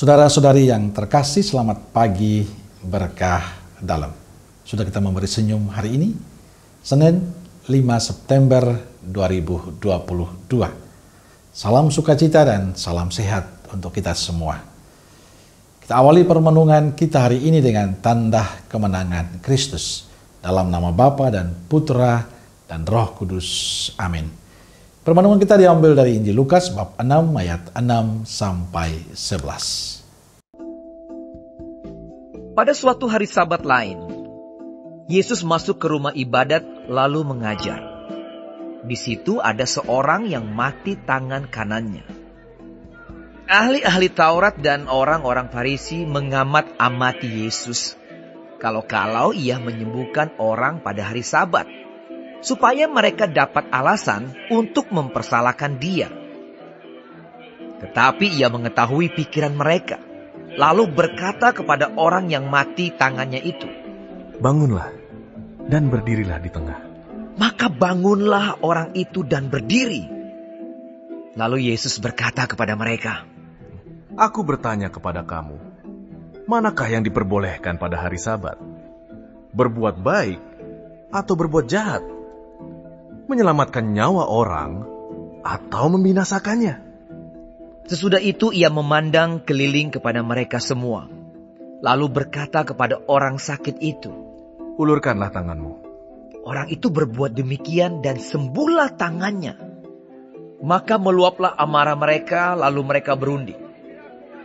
Saudara-saudari yang terkasih, selamat pagi berkah dalam. Sudah kita memberi senyum hari ini, Senin 5 September 2022. Salam sukacita dan salam sehat untuk kita semua. Kita awali permenungan kita hari ini dengan tanda kemenangan Kristus. Dalam nama Bapa dan Putra dan Roh Kudus. Amin. Permenungan kita diambil dari Injil Lukas bab 6 ayat 6 sampai 11. Pada suatu hari Sabat lain, Yesus masuk ke rumah ibadat lalu mengajar. Di situ ada seorang yang mati tangan kanannya. Ahli-ahli Taurat dan orang-orang Farisi mengamat-amati Yesus. Kalau-kalau ia menyembuhkan orang pada hari Sabat, supaya mereka dapat alasan untuk mempersalahkan dia. Tetapi ia mengetahui pikiran mereka, lalu berkata kepada orang yang mati tangannya itu, "Bangunlah dan berdirilah di tengah." Maka bangunlah orang itu dan berdiri. Lalu Yesus berkata kepada mereka, "Aku bertanya kepada kamu, manakah yang diperbolehkan pada hari Sabat? Berbuat baik atau berbuat jahat? Menyelamatkan nyawa orang atau membinasakannya?" Sesudah itu ia memandang keliling kepada mereka semua, lalu berkata kepada orang sakit itu, "Ulurkanlah tanganmu." Orang itu berbuat demikian dan sembuhlah tangannya. Maka meluaplah amarah mereka, lalu mereka berunding.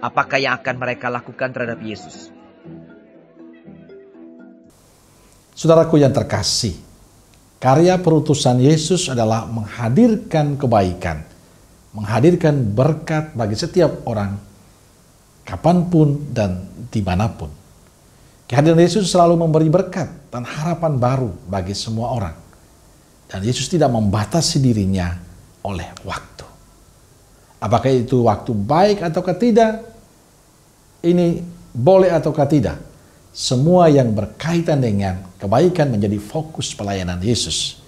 Apakah yang akan mereka lakukan terhadap Yesus? Saudaraku yang terkasih, karya perutusan Yesus adalah menghadirkan kebaikan, menghadirkan berkat bagi setiap orang, kapanpun dan dimanapun. Kehadiran Yesus selalu memberi berkat dan harapan baru bagi semua orang. Dan Yesus tidak membatasi dirinya oleh waktu. Apakah itu waktu baik ataukah tidak? Ini boleh ataukah tidak? Semua yang berkaitan dengan kebaikan menjadi fokus pelayanan Yesus.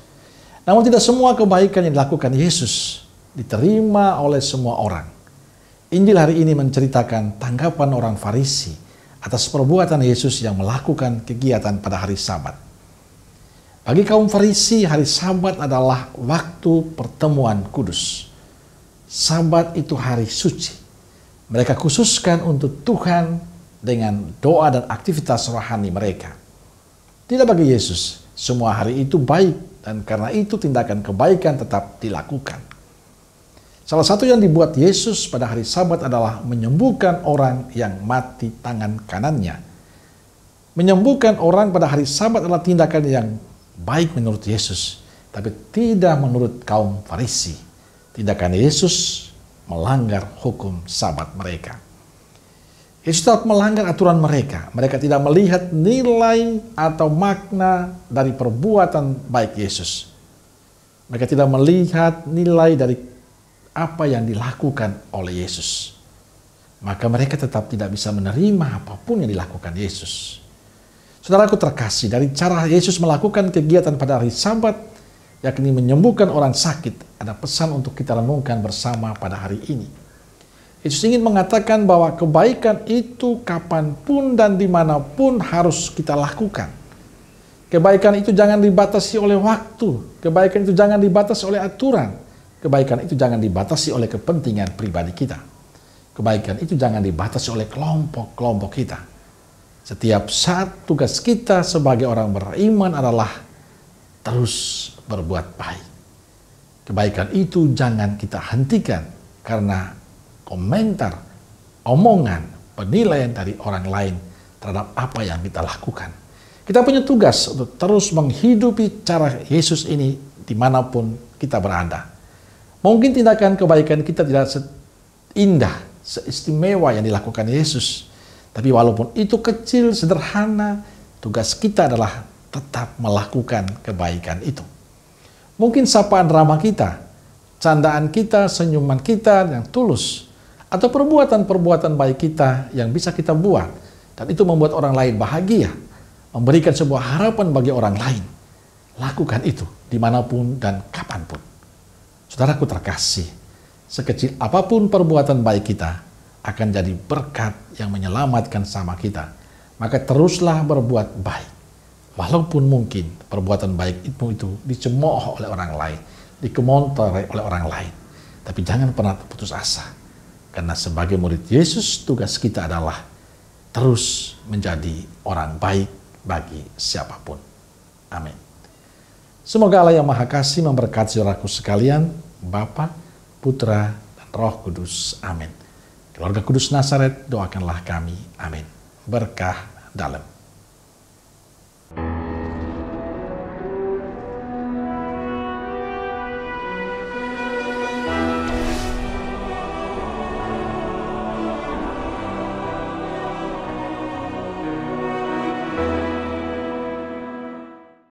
Namun tidak semua kebaikan yang dilakukan Yesus diterima oleh semua orang. Injil hari ini menceritakan tanggapan orang Farisi atas perbuatan Yesus yang melakukan kegiatan pada hari Sabat. Bagi kaum Farisi, hari Sabat adalah waktu pertemuan kudus. Sabat itu hari suci. Mereka khususkan untuk Tuhan dengan doa dan aktivitas rohani mereka. Tidak bagi Yesus, semua hari itu baik dan karena itu tindakan kebaikan tetap dilakukan. Salah satu yang dibuat Yesus pada hari Sabat adalah menyembuhkan orang yang mati tangan kanannya. Menyembuhkan orang pada hari Sabat adalah tindakan yang baik menurut Yesus, tapi tidak menurut kaum Farisi. Tindakan Yesus melanggar hukum Sabat mereka. Yesus tetap melanggar aturan mereka. Mereka tidak melihat nilai atau makna dari perbuatan baik Yesus. Mereka tidak melihat nilai dari apa yang dilakukan oleh Yesus. Maka mereka tetap tidak bisa menerima apapun yang dilakukan Yesus. Saudaraku terkasih, dari cara Yesus melakukan kegiatan pada hari Sabat, yakni menyembuhkan orang sakit, ada pesan untuk kita renungkan bersama pada hari ini. Yesus ingin mengatakan bahwa kebaikan itu kapanpun dan dimanapun harus kita lakukan. Kebaikan itu jangan dibatasi oleh waktu. Kebaikan itu jangan dibatasi oleh aturan. Kebaikan itu jangan dibatasi oleh kepentingan pribadi kita. Kebaikan itu jangan dibatasi oleh kelompok-kelompok kita. Setiap saat tugas kita sebagai orang beriman adalah terus berbuat baik. Kebaikan itu jangan kita hentikan karena komentar, omongan, penilaian dari orang lain terhadap apa yang kita lakukan. Kita punya tugas untuk terus menghidupi cara Yesus ini dimanapun kita berada. Mungkin tindakan kebaikan kita tidak seindah, seistimewa yang dilakukan Yesus. Tapi walaupun itu kecil, sederhana, tugas kita adalah tetap melakukan kebaikan itu. Mungkin sapaan ramah kita, candaan kita, senyuman kita yang tulus, atau perbuatan-perbuatan baik kita yang bisa kita buat, dan itu membuat orang lain bahagia, memberikan sebuah harapan bagi orang lain. Lakukan itu dimanapun dan kapanpun. Saudaraku terkasih, sekecil apapun perbuatan baik kita, akan jadi berkat yang menyelamatkan sama kita. Maka teruslah berbuat baik. Walaupun mungkin perbuatan baik itu dicemooh oleh orang lain, dikomentari oleh orang lain. Tapi jangan pernah putus asa. Karena sebagai murid Yesus, tugas kita adalah terus menjadi orang baik bagi siapapun. Amin. Semoga Allah yang Maha Kasih memberkati saudaraku sekalian, Bapa, Putra, dan Roh Kudus. Amin. Keluarga Kudus Nazaret, doakanlah kami. Amin. Berkah dalam.